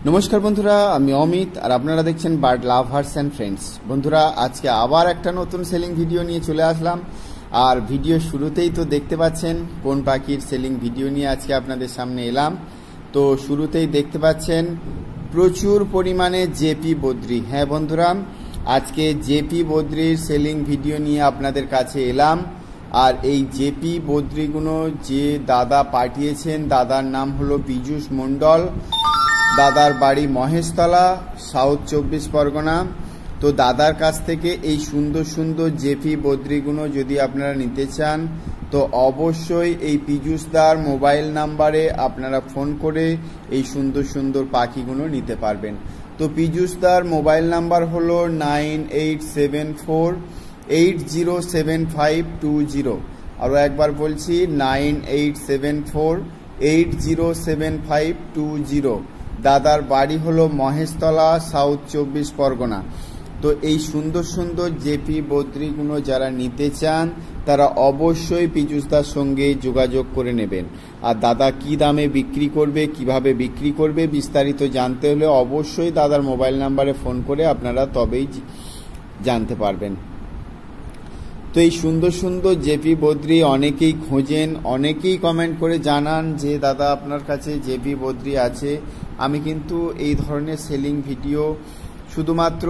নমস্কার বন্ধুরা, আমি অমিত আর আপনারা দেখছেন বার্ড লাভার্স অ্যান্ড ফ্রেন্ডস। বন্ধুরা, আজকে আবার একটা নতুন সেলিং ভিডিও নিয়ে চলে আসলাম। আর ভিডিও শুরুতেই তো দেখতে পাচ্ছেন কোন পাখির সেলিং ভিডিও নিয়ে আজকে আপনাদের সামনে এলাম। তো শুরুতেই দেখতে পাচ্ছেন প্রচুর পরিমাণে জেপি বদ্রি। হ্যাঁ বন্ধুরা, আজকে জেপি বদ্রির সেলিং ভিডিও নিয়ে আপনাদের কাছে এলাম। আর এই জেপি বদ্রিগুলো যে দাদা পাঠিয়েছেন, দাদার নাম হলো পীযূষ মণ্ডল। দাদার বাড়ি মহেশতলা, সাউথ 24 পরগনা। তো দাদার কাছ থেকে এই সুন্দর সুন্দর জেপি বদ্রিগুলো যদি আপনারা নিতে চান তো অবশ্যই এই পীযূষদার মোবাইল নাম্বারে আপনারা ফোন করে এই সুন্দর সুন্দর পাখিগুলো নিতে পারবেন। তো পীযূষদার মোবাইল নাম্বার হলো 9874807520। আরও একবার বলছি 9874807520। দাদার বাড়ি হলো মহেশতলা, সাউথ 24 পরগনা। তো এই সুন্দর সুন্দর জেপি বদ্রিগুলো যারা নিতে চান তারা অবশ্যই পীযূষদার সঙ্গে যোগাযোগ করে নেবেন। আর দাদা কি দামে বিক্রি করবে, কিভাবে বিক্রি করবে, বিস্তারিত জানতে হলে অবশ্যই দাদার মোবাইল নাম্বারে ফোন করে আপনারা তবেই জানতে পারবেন। তো এই সুন্দর সুন্দর জেপি বদ্রি অনেকেই খোঁজেন, অনেকেই কমেন্ট করে জানান যে দাদা আপনার কাছে জেপি বদ্রি আছে। আমি কিন্তু এই ধরনের সেলিং ভিডিও শুধুমাত্র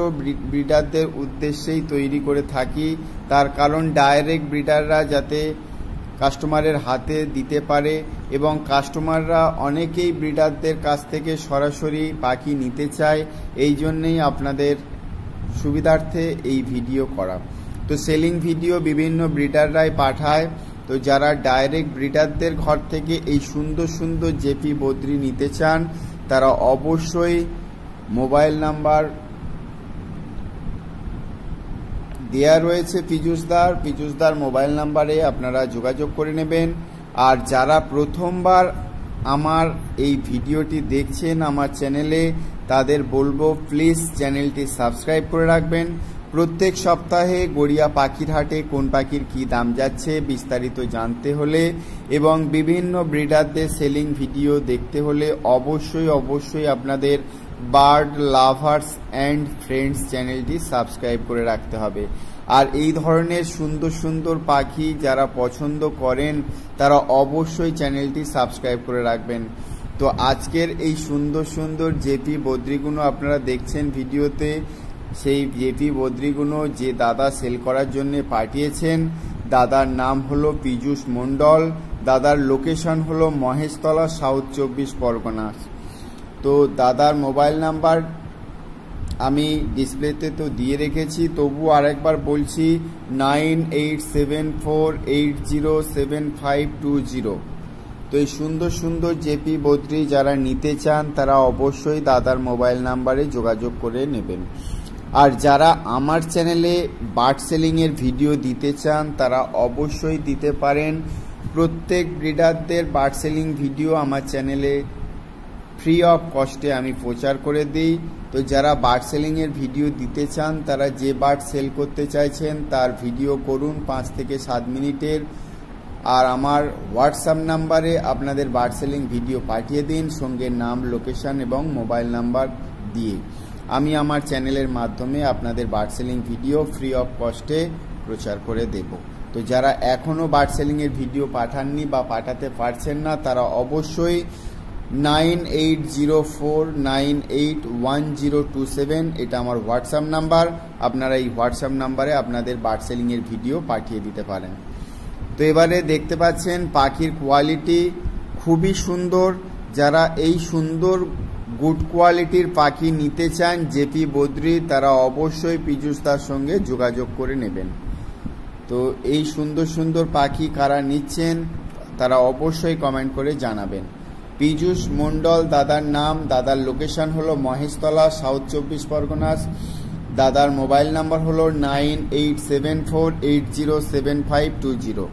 ব্রিডারদের উদ্দেশ্যেই তৈরি করে থাকি। তার কারণ ডাইরেক্ট ব্রিডাররা যাতে কাস্টমারের হাতে দিতে পারে এবং কাস্টমাররা অনেকেই ব্রিডারদের কাছ থেকে সরাসরি পাখি নিতে চায়। এই জন্যেই আপনাদের সুবিধার্থে এই ভিডিও করা। তো সেলিং ভিডিও বিভিন্ন ব্রিডাররাই পাঠায়। তো যারা ডাইরেক্ট ব্রিডারদের ঘর থেকে এই সুন্দর সুন্দর জেপি বদ্রি নিতে চান তারা অবশ্যই মোবাইল নাম্বার দেয়া রয়েছে পীযূষদার মোবাইল নাম্বারে আপনারা যোগাযোগ করে নেবেন। আর যারা প্রথমবার আমার এই ভিডিওটি দেখছেন আমার চ্যানেলে, তাদের বলবো প্লিজ চ্যানেলটি সাবস্ক্রাইব করে রাখবেন। প্রত্যেক সপ্তাহে গড়িয়া পাখির হাটে কোন পাখির কি দাম যাচ্ছে বিস্তারিত জানতে হলে এবং বিভিন্ন ব্রিডারদের সেলিং ভিডিও দেখতে হলে অবশ্যই আপনাদের বার্ড লাভার্স অ্যান্ড ফ্রেন্ডস চ্যানেলটি সাবস্ক্রাইব করে রাখতে হবে। আর এই ধরনের সুন্দর সুন্দর পাখি যারা পছন্দ করেন তারা অবশ্যই চ্যানেলটি সাবস্ক্রাইব করে রাখবেন। তো আজকের এই সুন্দর সুন্দর জেপি বদ্রিগুলো আপনারা দেখছেন ভিডিওতে, সেই জেপি বদ্রিগুলো যে দাদা সেল করার জন্য পাঠিয়েছেন, দাদার নাম হলো পীযূষ মণ্ডল। দাদার লোকেশন হলো মহেশতলা, সাউথ 24 পরগনা। তো দাদার মোবাইল নাম্বার আমি ডিসপ্লেতে তো দিয়ে রেখেছি, তবু আরেকবার বলছি 9874807520। তো এই সুন্দর সুন্দর জেপি বদ্রি যারা নিতে চান তারা অবশ্যই দাদার মোবাইল নাম্বারে যোগাযোগ করে নেবেন। আর যারা আমার চ্যানেলে বার্ড সেলিংয়ের ভিডিও দিতে চান তারা অবশ্যই দিতে পারেন। প্রত্যেক ব্রিডারদের বার্ড সেলিং ভিডিও আমার চ্যানেলে ফ্রি অফ কস্টে আমি প্রচার করে দিই। তো যারা বার্ড সেলিংয়ের ভিডিও দিতে চান তারা যে বার্ড সেল করতে চাইছেন তার ভিডিও করুন 5 থেকে 7 মিনিটের। আর আমার হোয়াটসঅ্যাপ নাম্বারে আপনাদের বার্ড সেলিং ভিডিও পাঠিয়ে দিন সঙ্গে নাম, লোকেশন এবং মোবাইল নাম্বার দিয়ে। আমি আমার চ্যানেলের মাধ্যমে আপনাদের bird selling video free of কস্টে প্রচার করে দেব। তো যারা এখনও বার্ড সেলিংয়ের ভিডিও পাঠাননি বা পাঠাতে পারছেন না তারা অবশ্যই 9804981027 এটা আমার হোয়াটসঅ্যাপ নাম্বার। আপনারা এই হোয়াটসঅ্যাপ নাম্বারে আপনাদের বার্ড সেলিংয়ের ভিডিও পাঠিয়ে দিতে পারেন। তো এবারে দেখতে পাচ্ছেন পাখির কোয়ালিটি খুবই সুন্দর। যারা এই সুন্দর গুড কোয়ালিটির পাখি নিতে চান জেপি বদ্রি তারা অবশ্যই পীযূষদার সঙ্গে যোগাযোগ করে নেবেন। তো এই সুন্দর সুন্দর পাখি কারা নিচ্ছেন তারা অবশ্যই কমেন্ট করে জানাবেন। পীযূষ মণ্ডল দাদার নাম, দাদার লোকেশন হলো মহেশতলা, সাউথ 24 পরগনা। দাদার মোবাইল নাম্বার হলো 9874807520।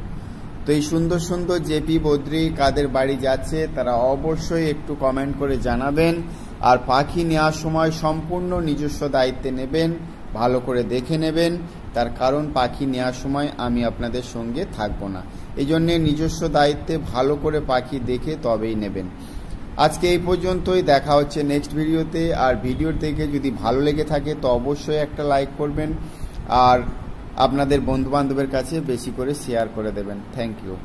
তো এই সুন্দর সুন্দর জেপি বদ্রি কাদের বাড়ি যাচ্ছে তারা অবশ্যই একটু কমেন্ট করে জানাবেন। আর পাখি নেওয়ার সময় সম্পূর্ণ নিজস্ব দায়িত্বে নেবেন, ভালো করে দেখে নেবেন। তার কারণ পাখি নেওয়ার সময় আমি আপনাদের সঙ্গে থাকবো না, এই জন্যে নিজস্ব দায়িত্বে ভালো করে পাখি দেখে তবেই নেবেন। আজকে এই পর্যন্তই, দেখা হচ্ছে নেক্সট ভিডিওতে। আর ভিডিওর দেখে যদি ভালো লেগে থাকে তো অবশ্যই একটা লাইক করবেন আর আপনাদের বন্ধুবান্ধবের কাছে বেশি করে শেয়ার করে দেবেন। Thank you.